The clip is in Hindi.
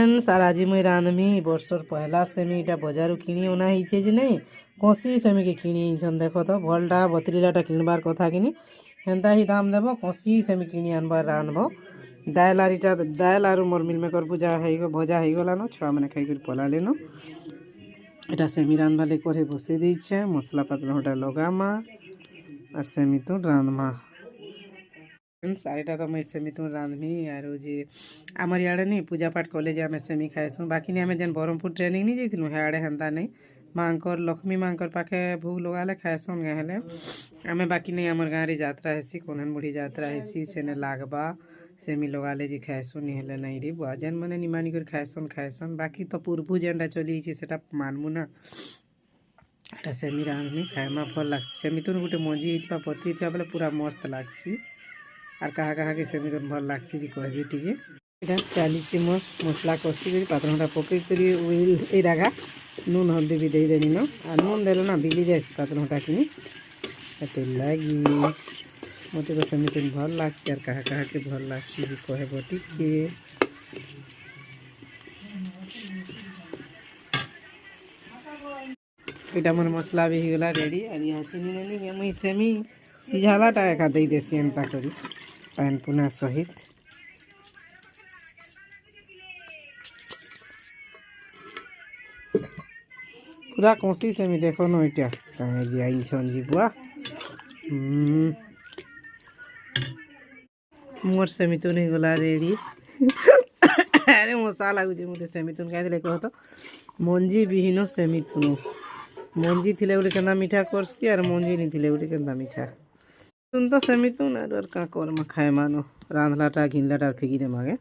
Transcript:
फ्रेंड्स आर आज मुई रांधमी बर्षर पहला सेमी इटा बजारू किणी अना ହେଇଛେ जे नहीं कसी सेमी के किणी आइछन देख तो भलटा बतरीलाटा किणबार कथा किनी हेन्ता ही दाम देव कसी सेमी किणी आनबार रांधब दाल आरिटा दाल आरु मोर मिल मेकर भुजा भजा हो गलान छुआ मैंने खाई पलालेन এটা सेमी रांधबाले करे बसई देछे मसला पत्र होटा लगामा और सेमी तो रांधमा शाढ़ीटा तो मैं सेमी तुम रांधमी आर जे आमर इे नहीं पूजा पाठ कले आम सेमी खाएसुँ बाकी नहीं आम जेन ब्रह्मपुर ट्रेनिंग नहीं जाइलु हेड़े हेन्ता नहीं माँकर लक्ष्मी माँकर पाखे भोग लगाले खाएसुँ गाँले आम बाकी नहीं आमर गाँव यात्रा हेसी कोनन बुढ़ी यात्रा हेसी सेने लागबा सेमी लगाले जी खाएसुँ नहीं हेले नहीं रे बुआ जेन मैंने निमानी कर खाएसुँ बाकी तो पूर्वु जेनटा चली से मानमु ना एटा सेमी रांधमी खाएमा भल लागसी सेमी तो गोटे मंजी पत्री था बेले पूरा मस्त लागसी और कहा कहा के सेमी भल लागसी जी कहबी टिके इटा 40 मसला कषि पात्रटा पकईकरी ये रागा नून हल्दी भी दे देनी न और नून देल ना बिली जाए पात्रटा कि लगी मत तो सेमी भल लागसी और कहा कहा के भल लागसी जी कहब टिके इटा मोर मसला भी होगा रेडी और यहाँ चीनी नहीं मुई सेमी सिझालाटा एका दे देसी एंता करी पान पुना सहित पूरा कसी सेमी देखो न इटा कहे जी आईछन जी बुआ मोर सेमी तो नहीं गला रेडी अरे मसा लगुचे मत सेमी तुन कह कह तो मंजी विहीन सेमी तुनु मंजी थिले गोटे केन्ता मीठा करसी और मंजी नहीं थिले गोटे केन्ता मीठा तुम तो सेमी तुन और का कर्म खाए मानो रांधलाटा घिनलाटा फेंकी दे मागे